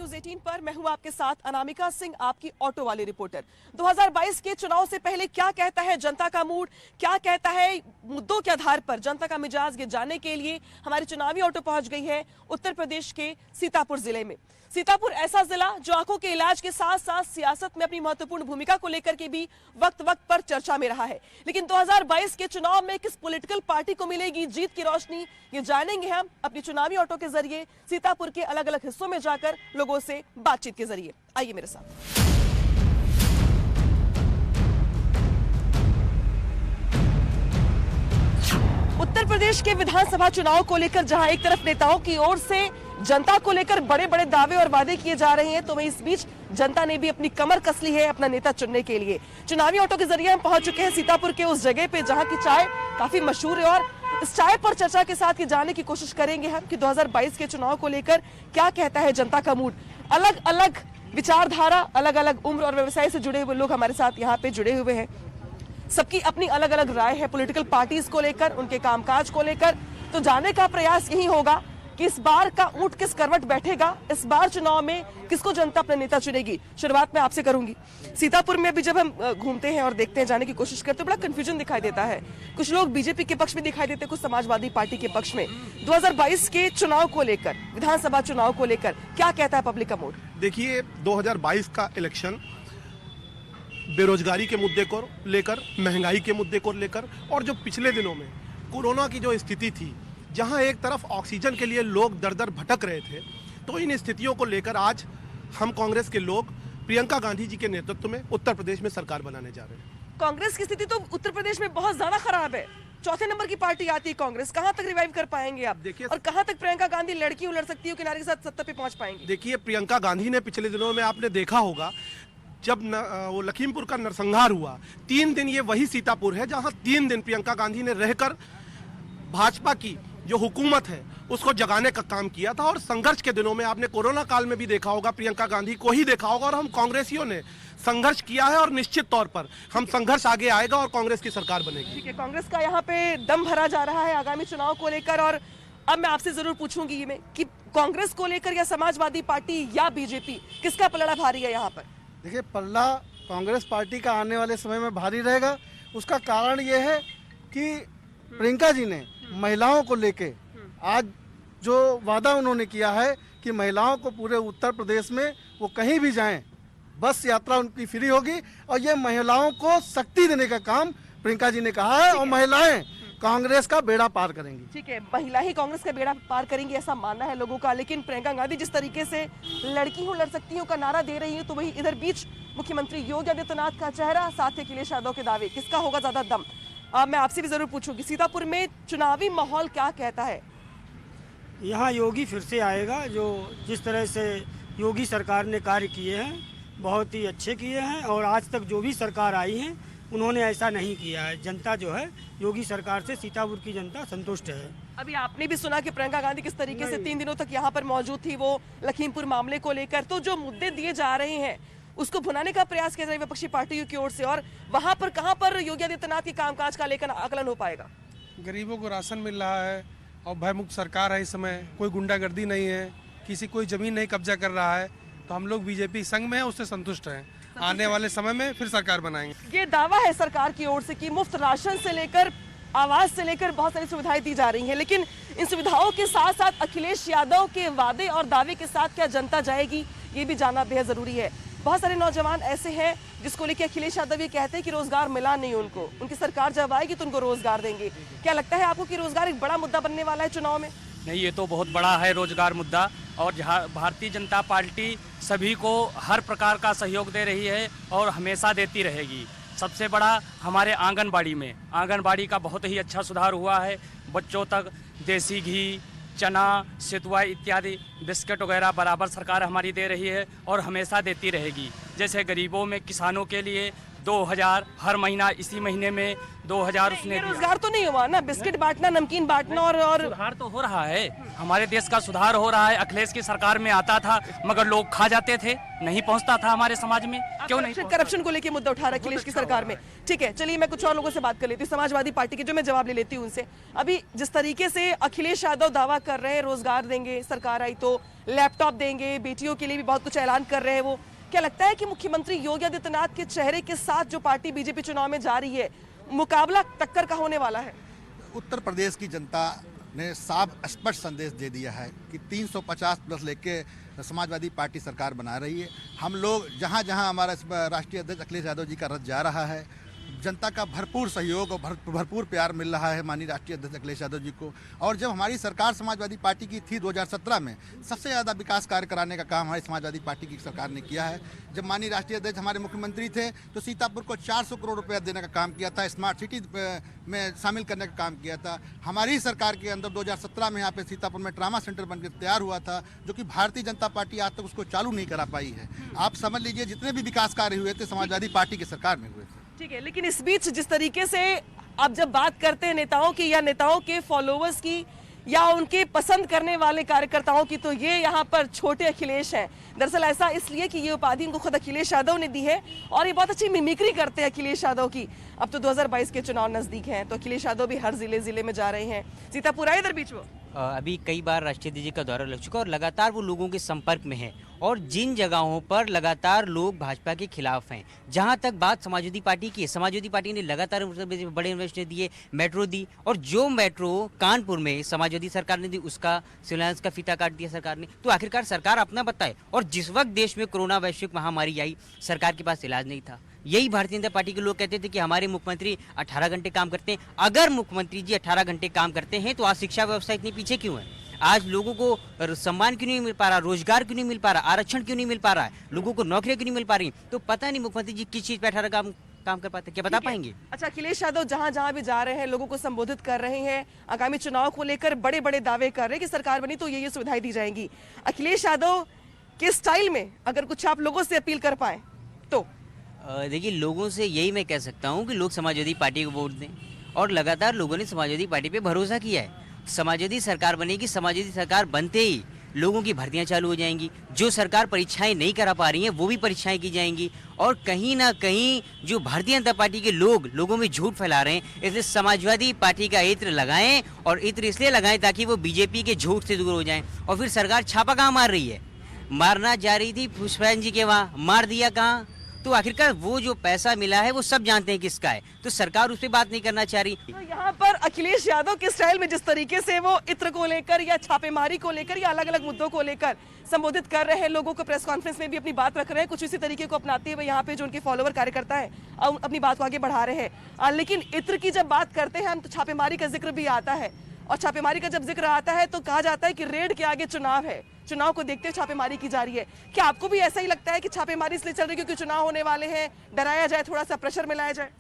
News 18 पर मैं हूं आपके साथ अनामिका सिंह, आपकी ऑटो वाली रिपोर्टर। 2022 के चुनाव से पहले क्या कहता है जनता का मूड, क्या कहता है मुद्दों के आधार पर जनता का मिजाज, ये जानने के लिए हमारी चुनावी ऑटो पहुंच गई है उत्तर प्रदेश के सीतापुर जिले में। सीतापुर ऐसा जिला जो आंखों के इलाज के साथ साथ सियासत में अपनी महत्वपूर्ण भूमिका को लेकर के भी वक्त वक्त पर चर्चा में रहा है। लेकिन 2022 के चुनाव में किस पॉलिटिकल पार्टी को मिलेगी जीत की रोशनी, ये जानेंगे हम अपनी चुनावी ऑटो के जरिए सीतापुर के अलग अलग हिस्सों में जाकर लोगों से बातचीत के जरिए। आइए मेरे साथ। उत्तर प्रदेश के विधानसभा चुनाव को लेकर जहां एक तरफ नेताओं की ओर से जनता को लेकर बड़े बड़े दावे और वादे किए जा रहे हैं, तो वहीं इस बीच जनता ने भी अपनी कमर कस ली है अपना नेता चुनने के लिए। चुनावी ऑटो के जरिए हम पहुंच चुके हैं सीतापुर के उस जगह पे जहां की चाय काफी मशहूर है और इस चाय पर चर्चा के साथ ये जानने की कोशिश करेंगे हम कि 2022 के चुनाव को लेकर क्या कहता है जनता का मूड। अलग अलग विचारधारा, अलग अलग उम्र और व्यवसाय से जुड़े हुए लोग हमारे साथ यहाँ पे जुड़े हुए हैं। सबकी अपनी अलग अलग राय है पॉलिटिकल पार्टीज को लेकर, उनके कामकाज को लेकर। तो जानने का प्रयास यही होगा कि इस बार का ऊंट किस करवट बैठेगा, इस बार चुनाव में किसको जनता अपना नेता चुनेगी। शुरुआत में आपसे करूंगी। सीतापुर में भी जब हम घूमते हैं और देखते हैं, जाने की कोशिश करते हैं, बड़ा कंफ्यूजन दिखाई देता है। कुछ लोग बीजेपी के पक्ष में दिखाई देते हैं, कुछ समाजवादी पार्टी के पक्ष में। 2022 के चुनाव को लेकर, विधानसभा चुनाव को लेकर क्या कहता है पब्लिक का मूड? देखिए, 2022 का इलेक्शन बेरोजगारी के मुद्दे को लेकर, महंगाई के मुद्दे को लेकर और जो पिछले दिनों में कोरोना की जो स्थिति थी, जहां एक तरफ ऑक्सीजन के लिए लोग दर दर भटक रहे थे, तो इन स्थितियों को लेकर आज हम कांग्रेस के लोग प्रियंका गांधी जी के नेतृत्व में उत्तर प्रदेश में सरकार बनाने जा रहे हैं। कांग्रेस की स्थिति तो उत्तर प्रदेश में बहुत ज्यादा खराब है। चौथे नंबर की पार्टी आती है कांग्रेस, कहां तक रिवाइव कर पाएंगे आप? देखिए, और कहां तक प्रियंका गांधी लड़की लड़ सकती है, किनारे के साथ सत्ता पे पहुंच पाएंगी? देखिए, प्रियंका गांधी ने पिछले दिनों में आपने देखा होगा, जब वो लखीमपुर का नरसंहार हुआ, 3 दिन ये वही सीतापुर है जहां 3 दिन प्रियंका गांधी ने रहकर भाजपा की जो हुकूमत है उसको जगाने का काम किया था। और संघर्ष के दिनों में आपने कोरोना काल में भी देखा होगा, प्रियंका गांधी को ही देखा होगा। और हम कांग्रेसियों ने संघर्ष किया है और निश्चित तौर पर हम संघर्ष आगे आएगा और कांग्रेस की सरकार बनेगी। ठीक है, कांग्रेस का यहाँ पे दम भरा जा रहा है आगामी चुनाव को लेकर। और अब मैं आपसे जरूर पूछूंगी मैं कि कांग्रेस को लेकर या समाजवादी पार्टी या बीजेपी, किसका पलड़ा भारी है यहाँ पर? देखिए, पल्ला कांग्रेस पार्टी का आने वाले समय में भारी रहेगा। उसका कारण ये है कि प्रियंका जी ने महिलाओं को लेके आज जो वादा उन्होंने किया है कि महिलाओं को पूरे उत्तर प्रदेश में वो कहीं भी जाएं, बस यात्रा उनकी फ्री होगी। और ये महिलाओं को शक्ति देने का काम प्रियंका जी ने कहा है और महिलाएं कांग्रेस का बेड़ा पार करेंगी। ठीक है, महिला ही कांग्रेस का बेड़ा पार करेंगी ऐसा मानना है लोगों का। लेकिन प्रियंका गांधी जिस तरीके से लड़की हूं लड़ सकती हूं का नारा दे रही है, तो वही इधर बीच मुख्यमंत्री योगी आदित्यनाथ का चेहरा, साथ ही अखिलेश यादव के दावे, किसका होगा ज्यादा दम? मैं आपसे भी जरूर पूछूंगी, सीतापुर में चुनावी माहौल क्या कहता है? यहाँ योगी फिर से आएगा। जो जिस तरह से योगी सरकार ने कार्य किए हैं बहुत ही अच्छे किए हैं, और आज तक जो भी सरकार आई है उन्होंने ऐसा नहीं किया है। जनता जो है योगी सरकार से, सीतापुर की जनता संतुष्ट है। अभी आपने भी सुना कि प्रियंका गांधी किस तरीके से 3 दिनों तक यहाँ पर मौजूद थी, वो लखीमपुर मामले को लेकर। तो जो मुद्दे दिए जा रहे हैं उसको भुनाने का प्रयास किया जा रहा है विपक्षी पार्टियों की ओर से, और वहां पर कहां पर योगी आदित्यनाथ के कामकाज का लेकर आकलन हो पाएगा? गरीबों को राशन मिल रहा है और भयमुक्त सरकार है। इस समय कोई गुंडागर्दी नहीं है, किसी कोई जमीन नहीं कब्जा कर रहा है। तो हम लोग बीजेपी संघ में हैं, उससे संतुष्ट हैं। आने वाले समय में फिर सरकार बनाएंगे। ये दावा है सरकार की ओर से कि मुफ्त राशन से लेकर आवास से लेकर बहुत सारी सुविधाएं दी जा रही हैं। लेकिन इन सुविधाओं के साथ साथ अखिलेश यादव के वादे और दावे के साथ क्या जनता जाएगी, ये भी जानना बेहद जरूरी है। बहुत सारे नौजवान ऐसे हैं जिसको लेकर अखिलेश यादव ये कहते हैं कि रोजगार मिला नहीं उनको, उनकी सरकार जब आएगी तो उनको रोजगार देंगे। क्या लगता है आपको कि रोजगार एक बड़ा मुद्दा बनने वाला है चुनाव में? नहीं, ये तो बहुत बड़ा है रोजगार मुद्दा, और भारतीय जनता पार्टी सभी को हर प्रकार का सहयोग दे रही है और हमेशा देती रहेगी। सबसे बड़ा हमारे आंगनबाड़ी का बहुत ही अच्छा सुधार हुआ है। बच्चों तक देसी घी, चना, सितुआ इत्यादि बिस्किट वगैरह बराबर सरकार हमारी दे रही है और हमेशा देती रहेगी। जैसे गरीबों में, किसानों के लिए 2000 हर महीना, इसी महीने में 2000 उसने ये दिया। रोजगार तो नहीं हुआ ना, बिस्किट बांटना, नमकीन बांटना और सुधार तो हो रहा है, हमारे देश का सुधार हो रहा है। अखिलेश की सरकार में आता था मगर लोग खा जाते थे, नहीं पहुंचता था हमारे समाज में। क्यों नहीं? करप्शन को लेके मुद्दा उठा रहा है अखिलेश की सरकार में। ठीक है, चलिए मैं कुछ और लोगों से बात कर लेती हूँ, समाजवादी पार्टी के, जो मैं जवाब ले लेती हूँ उनसे। अभी जिस तरीके से अखिलेश यादव दावा कर रहे हैं रोजगार देंगे, सरकार आई तो लैपटॉप देंगे, बेटियों के लिए भी बहुत कुछ ऐलान कर रहे हैं वो, क्या लगता है कि मुख्यमंत्री योगी आदित्यनाथ के चेहरे के साथ जो पार्टी बीजेपी चुनाव में जा रही है, मुकाबला टक्कर का होने वाला है? उत्तर प्रदेश की जनता ने साफ स्पष्ट संदेश दे दिया है कि 350 प्लस लेके समाजवादी पार्टी सरकार बना रही है। हम लोग जहां जहां हमारा राष्ट्रीय अध्यक्ष अखिलेश यादव जी का रथ जा रहा है, जनता का भरपूर सहयोग और भरपूर प्यार मिल रहा है माननीय राष्ट्रीय अध्यक्ष अखिलेश यादव जी को। और जब हमारी सरकार समाजवादी पार्टी की थी 2017 में, सबसे ज़्यादा विकास कार्य कराने का काम हमारी समाजवादी पार्टी की सरकार ने किया है। जब माननीय राष्ट्रीय अध्यक्ष हमारे मुख्यमंत्री थे तो सीतापुर को 400 करोड़ रुपया देने का काम किया था, स्मार्ट सिटी में शामिल करने का काम किया था। हमारी सरकार के अंदर 2017 में यहाँ पे सीतापुर में ट्रामा सेंटर बनकर तैयार हुआ था, जो कि भारतीय जनता पार्टी आज तक उसको चालू नहीं करा पाई है। आप समझ लीजिए जितने भी विकास कार्य हुए थे समाजवादी पार्टी की सरकार में हुए थे। ठीक है, लेकिन इस बीच जिस तरीके से आप जब बात करते हैं नेताओं की या नेताओं के फॉलोअर्स की या उनके पसंद करने वाले कार्यकर्ताओं की, तो ये यहाँ पर छोटे अखिलेश हैं। दरअसल ऐसा इसलिए कि ये उपाधि उनको खुद अखिलेश यादव ने दी है और ये बहुत अच्छी मिमिक्री करते हैं अखिलेश यादव की। अब तो 2022 के चुनाव नजदीक हैं, तो अखिलेश यादव भी हर जिले में जा रहे हैं। सीतापुर आए इधर बीच वो अभी कई बार राष्ट्रीय अध्यक्ष जी का दौरा लग चुका और लगातार वो लोगों के संपर्क में है और जिन जगहों पर लगातार लोग भाजपा के खिलाफ हैं, जहां तक बात समाजवादी पार्टी की है, समाजवादी पार्टी ने लगातार बड़े इन्वेस्टमेंट दिए, मेट्रो दी, और जो मेट्रो कानपुर में समाजवादी सरकार ने दी उसका शिलान्यास का फीता काट दिया सरकार ने। तो आखिरकार सरकार अपना बताए। और जिस वक्त देश में कोरोना वैश्विक महामारी आई, सरकार के पास इलाज नहीं था। यही भारतीय जनता पार्टी के लोग कहते थे कि हमारे मुख्यमंत्री 18 घंटे काम करते हैं। अगर मुख्यमंत्री जी 18 घंटे काम करते हैं तो आज शिक्षा व्यवस्था इतनी पीछे क्यों है? आज लोगों को सम्मान क्यों नहीं मिल पा रहा, रोजगार क्यों नहीं मिल पा रहा, आरक्षण क्यों नहीं मिल पा रहा है, लोगों को नौकरियां क्यों नहीं मिल पा रही? तो पता नहीं मुख्यमंत्री जी किस चीज पे 18 काम कर पाते, क्या बता पाएंगे? अच्छा, अखिलेश यादव जहां जहां भी जा रहे हैं, लोगों को संबोधित कर रहे हैं, आगामी चुनाव को लेकर बड़े बड़े दावे कर रहे हैं कि सरकार बनी तो ये सुविधाएं दी जाएंगी। अखिलेश यादव के स्टाइल में अगर कुछ आप लोगों से अपील कर पाए तो? देखिए, लोगों से यही मैं कह सकता हूँ कि लोग समाजवादी पार्टी को वोट दें और लगातार लोगों ने समाजवादी पार्टी पे भरोसा किया है। समाजवादी सरकार बनेगी, समाजवादी सरकार बनते ही लोगों की भर्तियां चालू हो जाएंगी। जो सरकार परीक्षाएं नहीं करा पा रही हैं वो भी परीक्षाएं की जाएंगी। और कहीं ना कहीं जो भारतीय जनता पार्टी के लोगों में झूठ फैला रहे हैं, इसलिए समाजवादी पार्टी का इत्र लगाएं, और इत्र इसलिए लगाएं ताकि वो बीजेपी के झूठ से दूर हो जाएं। और फिर सरकार छापा कहाँ मार रही है? मारना जा रही थी पुष्पायन जी के वहाँ, मार दिया कहाँ? तो आखिरकार वो जो पैसा मिला है वो सब जानते हैं किसका है, तो सरकार उस पर बात नहीं करना चाह रही। तो यहाँ पर अखिलेश यादव के स्टाइल में जिस तरीके से वो इत्र को लेकर या छापेमारी को लेकर या अलग अलग मुद्दों को लेकर संबोधित कर रहे हैं लोगों को, प्रेस कॉन्फ्रेंस में भी अपनी बात रख रहे हैं, कुछ इसी तरीके को अपनाते हुए यहाँ पे जो उनके फॉलोवर कार्यकर्ता है अपनी बात को आगे बढ़ा रहे हैं। लेकिन इत्र की जब बात करते हैं हम तो छापेमारी का जिक्र भी आता है, और छापेमारी का जब जिक्र आता है तो कहा जाता है कि रेड के आगे चुनाव है, चुनाव को देखते हुए छापेमारी की जा रही है। क्या आपको भी ऐसा ही लगता है कि छापेमारी इसलिए चल रही है क्योंकि चुनाव होने वाले हैं, डराया जाए, थोड़ा सा प्रेशर में लाया जाए?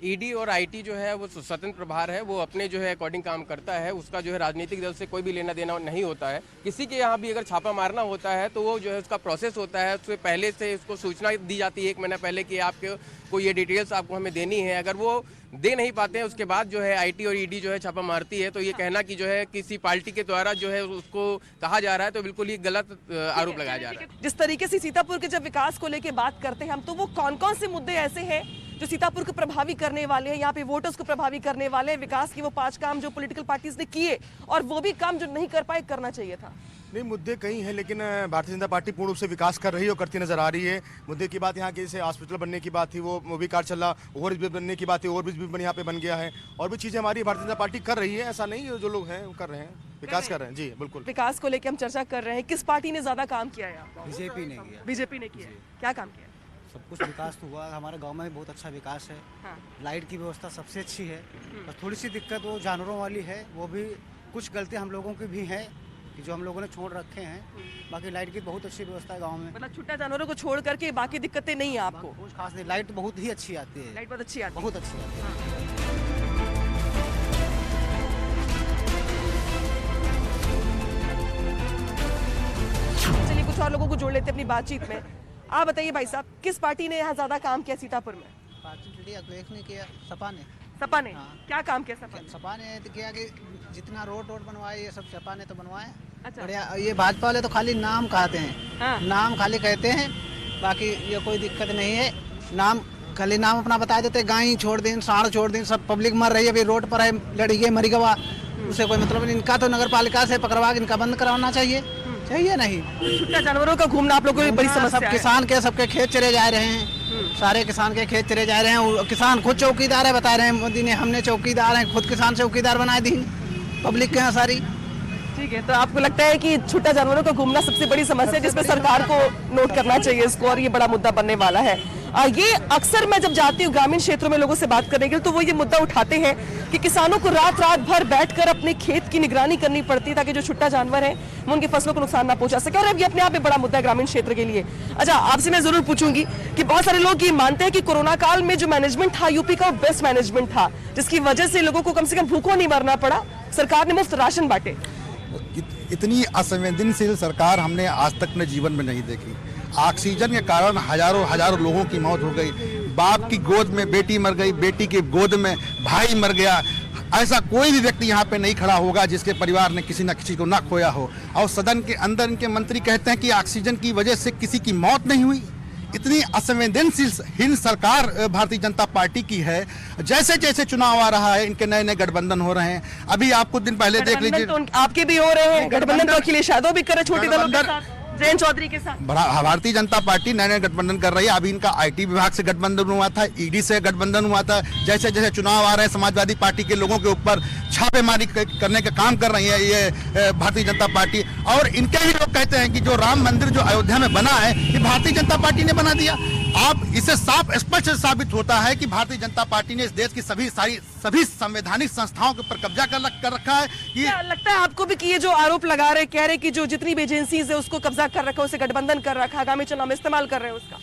ईडी और आईटी जो है वो स्वतंत्र प्रभार है, वो अपने जो है अकॉर्डिंग काम करता है, उसका जो है राजनीतिक दल से कोई भी लेना देना नहीं होता है। किसी के यहाँ भी अगर छापा मारना होता है तो वो जो है उसका प्रोसेस होता है, उससे पहले से उसको सूचना दी जाती है 1 महीना पहले कि आपको ये डिटेल्स आपको हमें देनी है। अगर वो दे नहीं पाते हैं उसके बाद जो है आईटी और ईडी जो है छापा मारती है। तो ये कहना कि जो है किसी पार्टी के द्वारा जो है उसको कहा जा रहा है तो बिल्कुल ही गलत आरोप लगाया जा रहा है। जिस तरीके से सीतापुर के जब विकास को लेकर बात करते हैं हम, तो वो कौन कौन से मुद्दे ऐसे हैं जो सीतापुर को प्रभावी करने वाले हैं, यहाँ पे वोटर्स को प्रभावी करने वाले हैं? विकास की वो 5 काम जो पॉलिटिकल पार्टीज ने किए और वो भी काम जो नहीं कर पाए, करना चाहिए था। नहीं, मुद्दे कई हैं, लेकिन भारतीय जनता पार्टी पूर्ण रूप से विकास कर रही है और करती नजर आ रही है। मुद्दे की बात यहाँ के जैसे हॉस्पिटल बनने की बात थी, वो भी कार्य चल रहा, ओवरब्रिज बनने की बात थी, ओवरब्रिज भी यहाँ पे बन गया है, और भी चीजें हमारी भारतीय जनता पार्टी कर रही है। ऐसा नहीं है, जो लोग हैं वो कर रहे हैं, विकास कर रहे हैं। जी बिल्कुल। विकास को लेकर हम चर्चा कर रहे हैं, किस पार्टी ने ज्यादा काम किया है? बीजेपी ने किया। बीजेपी ने किया। क्या काम किया? सब कुछ विकास तो हुआ, हमारे गांव में भी बहुत अच्छा विकास है। हाँ। लाइट की व्यवस्था सबसे अच्छी है, और थोड़ी सी दिक्कत वो जानवरों वाली है, वो भी कुछ गलतियां हम लोगों की भी हैं कि जो हम लोगों ने छोड़ रखे हैं। बाकी लाइट की बहुत अच्छी व्यवस्था है गांव में। मतलब छुट्टा जानवरों को छोड़ करके बाकी दिक्कतें नहीं है आपको? कुछ खास नहीं, लाइट बहुत ही अच्छी आती है। लाइट बहुत अच्छी आती है। बहुत अच्छी आती है। चलिए कुछ और लोगों को जोड़ लेते हैं अपनी बातचीत में। आप बताइए भाई साहब, किस पार्टी ने यहाँ ज्यादा काम किया सीतापुर में? पार्टी अखिलेश ने किया, सपा ने। सपा ने? हाँ। क्या काम किया सपा ने? सपा ने तो किया कि जितना रोड बनवाए ये सब सपा ने तो बनवाए। अच्छा। बढ़िया। ये भाजपा वाले तो खाली नाम कहते हैं। हाँ। नाम खाली कहते हैं, बाकी ये कोई दिक्कत नहीं है। नाम खाली नाम अपना बता देते, गाय छोड़ दें, साढ़ छोड़ दें, सब पब्लिक मर रही है, अभी रोड पर है, लड़ी गई मरी गवा, उसे कोई मतलब नहीं। इनका तो नगर पालिका से पकड़वा के इनका बंद कराना चाहिए नहीं। छुट्टा जानवरों का घूमना आप लोगों को बड़ी समस्या सब है। किसान के सबके खेत चले जा रहे हैं, सारे किसान के खेत चले जा रहे हैं। किसान खुद चौकीदार है, बता रहे हैं मोदी ने, हमने चौकीदार हैं, खुद किसान चौकीदार बनाए दी पब्लिक के यहाँ सारी। ठीक है, तो आपको लगता है कि छुट्टा जानवरों का घूमना सबसे बड़ी समस्या है जिसमें सरकार को नोट करना चाहिए इसको, और ये बड़ा मुद्दा बनने वाला है। ये अक्सर मैं जब जाती हूँ ग्रामीण क्षेत्रों में लोगों से बात करने के लिए, तो वो ये मुद्दा उठाते हैं कि किसानों को रात भर बैठकर अपने खेत की निगरानी करनी पड़ती है ताकि जो छुट्टा जानवर है वो उनकी फसलों को नुकसान ना पहुंचा सके, और अब ये अपने आप में बड़ा मुद्दा है ग्रामीण क्षेत्र के लिए। अच्छा, आपसे मैं जरूर पूछूंगी कि बहुत सारे लोग ये मानते हैं कि कोरोना काल में जो मैनेजमेंट था यूपी का, वो बेस्ट मैनेजमेंट था, जिसकी वजह से लोगों को कम से कम भूखों नहीं मरना पड़ा, सरकार ने मुफ्त राशन बांटे। इतनी असंवेदनशील सरकार हमने आज तक अपने जीवन में नहीं देखी। ऑक्सीजन के कारण हजारों लोगों की मौत हो गई, बाप की गोद में बेटी मर गई, बेटी की गोद में भाई मर गया। ऐसा कोई भी व्यक्ति यहाँ पे नहीं खड़ा होगा जिसके परिवार ने किसी न किसी को ना खोया हो। और सदन के अंदर इनके मंत्री कहते हैं कि ऑक्सीजन की वजह से किसी की मौत नहीं हुई। इतनी असंवेदनशील सरकार भारतीय जनता पार्टी की है। जैसे जैसे चुनाव आ रहा है, इनके नए नए गठबंधन हो रहे हैं। अभी आप कुछ दिन पहले देख लीजिए, तो आपके भी हो रहे हैं गठबंधन, तो अखिलेश यादव भी करे छोटे दलों के साथ, जयंत चौधरी के साथ। भारतीय जनता पार्टी नए नए गठबंधन कर रही है। अभी इनका आईटी विभाग से गठबंधन हुआ था, ईडी से गठबंधन हुआ था। जैसे जैसे चुनाव आ रहे हैं, समाजवादी पार्टी के लोगों के ऊपर छापेमारी करने का काम कर रही है ये भारतीय जनता पार्टी। और इनके ही लोग कहते हैं कि जो राम मंदिर जो अयोध्या में बना है, ये भारतीय जनता पार्टी ने बना दिया। आप इससे साफ स्पष्ट साबित होता है कि भारतीय जनता पार्टी ने इस देश की सभी संवैधानिक संस्थाओं के ऊपर कब्जा कर रखा है। क्या लगता है आपको भी कि ये जो आरोप लगा रहे, कह रहे कि जो जितनी भी एजेंसीज है उसको कब्जा कर रखा, उसे गठबंधन कर रखा, आगामी चुनाव में इस्तेमाल कर रहे हैं उसका?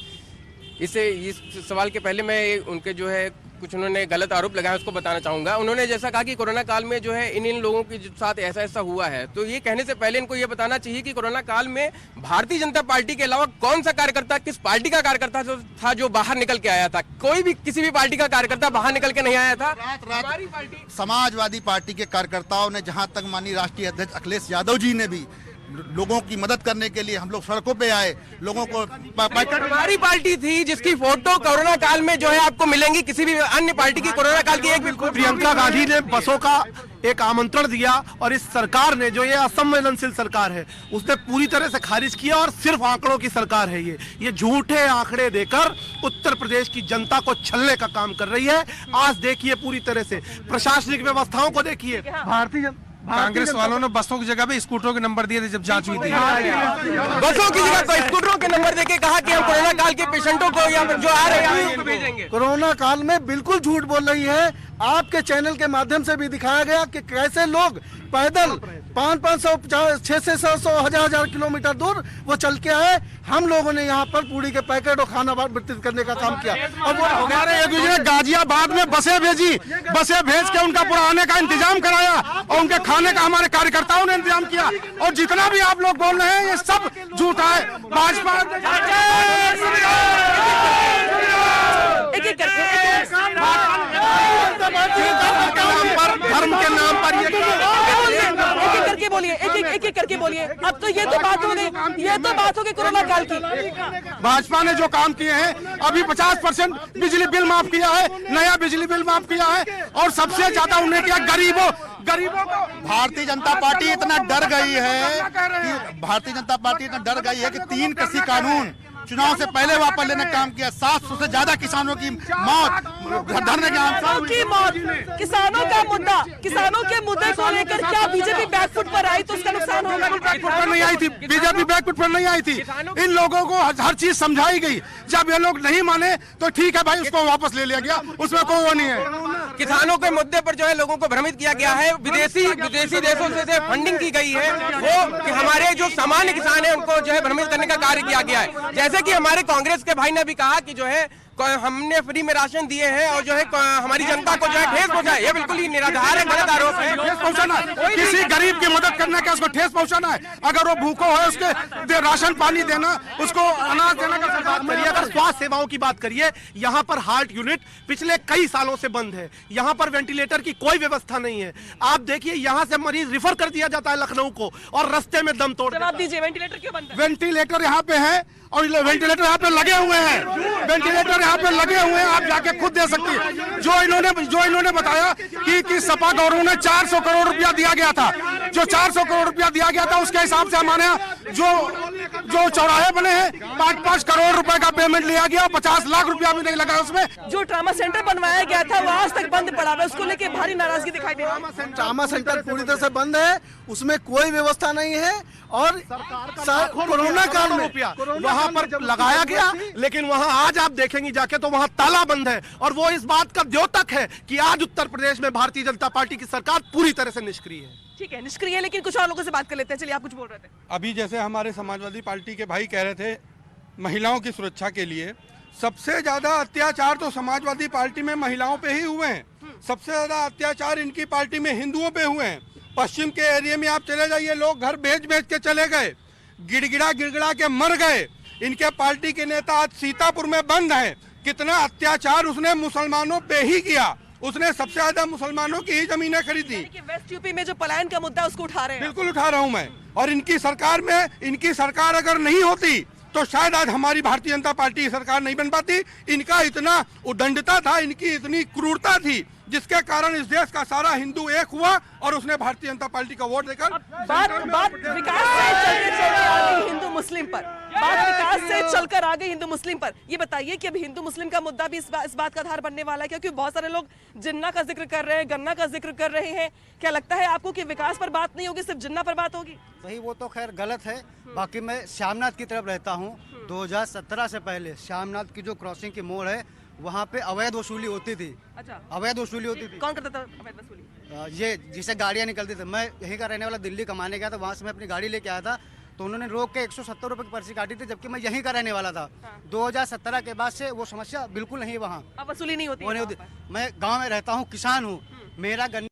इस सवाल के पहले मैं उनके जो है कुछ उन्होंने गलत आरोप लगाया उसको बताना चाहूंगा। उन्होंने जैसा कहा कि कोरोना काल में जो है इन लोगों के साथ ऐसा हुआ है, तो ये कहने से पहले इनको ये बताना चाहिए कि कोरोना काल में भारतीय जनता पार्टी के अलावा कौन सा कार्यकर्ता, किस पार्टी का कार्यकर्ता था जो बाहर निकल के आया था? कोई भी किसी भी पार्टी का कार्यकर्ता बाहर निकल के नहीं आया था। हमारी पार्टी, समाजवादी पार्टी के कार्यकर्ताओं ने, जहां तक माननीय राष्ट्रीय अध्यक्ष अखिलेश यादव जी ने भी लोगों की मदद करने के लिए हम लोग सड़कों पे आए, लोगों को। हमारी पार्टी थी जिसकी फोटो कोरोना काल में जो है आपको मिलेंगी, किसी भी अन्य पार्टी की कोरोना काल की एक बिल्कुल। प्रियंका गांधी ने बसों का एक आमंत्रण दिया और इस सरकार ने, जो ये असंवेदनशील सरकार है, उसने पूरी तरह से खारिज किया। और सिर्फ आंकड़ों की सरकार है ये झूठे आंकड़े देकर उत्तर प्रदेश की जनता को छलने का काम कर रही है। आज देखिए पूरी तरह से प्रशासनिक व्यवस्थाओं को देखिए। कांग्रेस वालों ने बसों की जगह पे स्कूटरों के नंबर दिए थे जब जांच हुई थी। बसों की जगह पर स्कूटरों के नंबर देके कहा कि हम कोरोना काल के पेशेंटों को या जो आ रहे हैं उनको भेजेंगे। कोरोना काल में बिल्कुल झूठ बोल रही है। आपके चैनल के माध्यम से भी दिखाया गया कि कैसे लोग पैदल 500, 600, 1000 किलोमीटर दूर वो चल के आए। हम लोगों ने यहाँ पर पूरी के पैकेट और खाना वितरित करने का काम किया। और वो हमारे एक दूसरे गाजियाबाद में बसें भेजी, बसें भेज के उनका पूरा आने का इंतजाम कराया और उनके खाने का हमारे कार्यकर्ताओं ने इंतजाम किया। और जितना भी आप लोग बोल रहे हैं ये सब झूठा है। भाजपा धर्म के नाम पर करके बोलिए, एक करके बोलिए। अब तो ये तो बात हो गई कोरोना काल की। भाजपा ने जो काम किए हैं, अभी 50% बिजली बिल माफ किया है, नया बिजली बिल माफ किया है। और सबसे ज्यादा उन्हें किया गरीबों को। भारतीय जनता पार्टी इतना डर गई है कि 3 कृषि कानून चुनाव से पहले वापस लेने का काम किया। 700 से ज्यादा किसानों की मौत, धरने की मौत। किसानों के मुद्दे को लेकर क्या बीजेपी बैकफुट पर आई तो उसका नुकसान होगा? बैकफुट पर नहीं आई थी बीजेपी, बैकफुट पर नहीं आई थी। इन लोगों को हर चीज समझाई गई। जब ये लोग नहीं माने तो ठीक है भाई, उसको वापस ले लिया गया, उसमें कोई वो नहीं है। किसानों के मुद्दे पर जो है लोगों को भ्रमित किया गया है। विदेशी देशों से फंडिंग की गई है, वो कि हमारे जो सामान्य किसान है उनको जो है भ्रमित करने का कार्य किया गया है। जैसे कि हमारे कांग्रेस के भाई ने भी कहा कि जो है हमने फ्री में राशन दिए हैं और जो है हमारी जनता को जो है ठेस पहुंचाए, ये बिल्कुल ही निराधार है, गलत आरोप है। ठेस पहुंचाना, किसी गरीब की मदद करना क्या, उसको ठेस पहुंचाना है? अगर वो भूखो है उसके राशन पानी देना, उसको अनाज देना का सरकार करिए। अगर स्वास्थ्य सेवाओं की बात करिए, यहाँ पर हार्ट यूनिट पिछले कई सालों से बंद है, यहाँ पर वेंटिलेटर की कोई व्यवस्था नहीं है। आप देखिए यहाँ से मरीज रिफर कर दिया जाता है लखनऊ को और रास्ते में दम तोड़। जवाब दीजिए, वेंटिलेटर क्यों बंद है? वेंटिलेटर यहाँ पे है और वेंटिलेटर यहाँ पे लगे हुए हैं, वेंटिलेटर यहाँ पे लगे हुए हैं, आप जाके खुद दे सकती है। जो इन्होंने बताया कि सपा गवर्नमेंट ने 400 करोड़ रुपया दिया गया था, जो 400 करोड़ रुपया दिया गया था उसके हिसाब से हमारे यहाँ जो चौराहे बने हैं 5-5 करोड़ रुपए का पेमेंट लिया गया, 50 लाख रुपया भी नहीं लगा उसमें। जो ट्रामा सेंटर बनवाया गया था वो आज तक बंद पड़ा है, उसको लेके भारी नाराजगी दिखाई दे रही है। ट्रामा सेंटर पूरी तरह से बंद है, उसमें कोई व्यवस्था नहीं है और कोरोना काल में वहाँ पर लगाया गया, लेकिन वहाँ आज आप देखेंगे जाके तो वहाँ ताला बंद है और वो इस बात का द्योतक है कि आज उत्तर प्रदेश में भारतीय जनता पार्टी की सरकार पूरी तरह से निष्क्रिय है। ठीक है, निष्क्रिय है, लेकिन कुछ और लोगों से बात कर लेते हैं। चलिए, आप कुछ बोल रहे थे। अभी जैसे हमारे समाजवादी पार्टी के भाई कह रहे थे महिलाओं की सुरक्षा के लिए, सबसे ज्यादा अत्याचार तो समाजवादी पार्टी में महिलाओं पे ही हुए हैं। सबसे ज्यादा अत्याचार इनकी पार्टी में हिंदुओं पे हुए हैं। पश्चिम के एरिया में आप चले जाइए, लोग घर बेच के चले गए, गिड़गिड़ा के मर गए। इनके पार्टी के नेता आज सीतापुर में बंद है। कितना अत्याचार उसने मुसलमानों पे ही किया, उसने सबसे ज्यादा मुसलमानों की ही जमीनें खरीदी। वेस्ट यूपी में जो पलायन का मुद्दा है उसको उठा रहे हैं। बिल्कुल उठा रहा हूं मैं। और इनकी सरकार अगर नहीं होती तो शायद आज हमारी भारतीय जनता पार्टी की सरकार नहीं बन पाती। इनका इतना उदंडता था, इनकी इतनी क्रूरता थी, जिसके कारण इस देश का सारा हिंदू एक हुआ और उसने भारतीय जनता पार्टी का वोट देकर बात विकास से चलकर आ गई हिंदू मुस्लिम पर, बात विकास से चलकर आ गई हिंदू मुस्लिम पर। ये बताइए कि अब हिंदू मुस्लिम का मुद्दा भी इस बात का आधार बनने वाला है, क्योंकि बहुत सारे लोग जिन्ना का जिक्र कर रहे हैं, गन्ना का जिक्र कर रहे हैं। क्या लगता है आपको कि विकास पर बात नहीं होगी, सिर्फ जिन्ना पर बात होगी? भाई वो तो खैर गलत है। बाकी मैं श्यामनाथ की तरफ रहता हूँ। 2017 से पहले श्यामनाथ की जो क्रॉसिंग की मोड़ है वहाँ पे अवैध वसूली होती थी। अच्छा, अवैध वसूली होती थी। कौन करता था अवैध वसूली? ये जिसे गाड़ियाँ निकलती थी। मैं यहीं का रहने वाला, दिल्ली कमाने गया था, वहाँ से मैं अपनी गाड़ी लेके आया था तो उन्होंने रोक के 170 रुपए की पर्ची काटी थी, जबकि मैं यहीं का रहने वाला था। 2017 के बाद से वो समस्या बिल्कुल नहीं है वहाँ। अब वसूली नहीं होती? मैं गाँव में रहता हूँ, किसान हूँ, मेरा गन्ना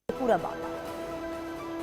पूरा बात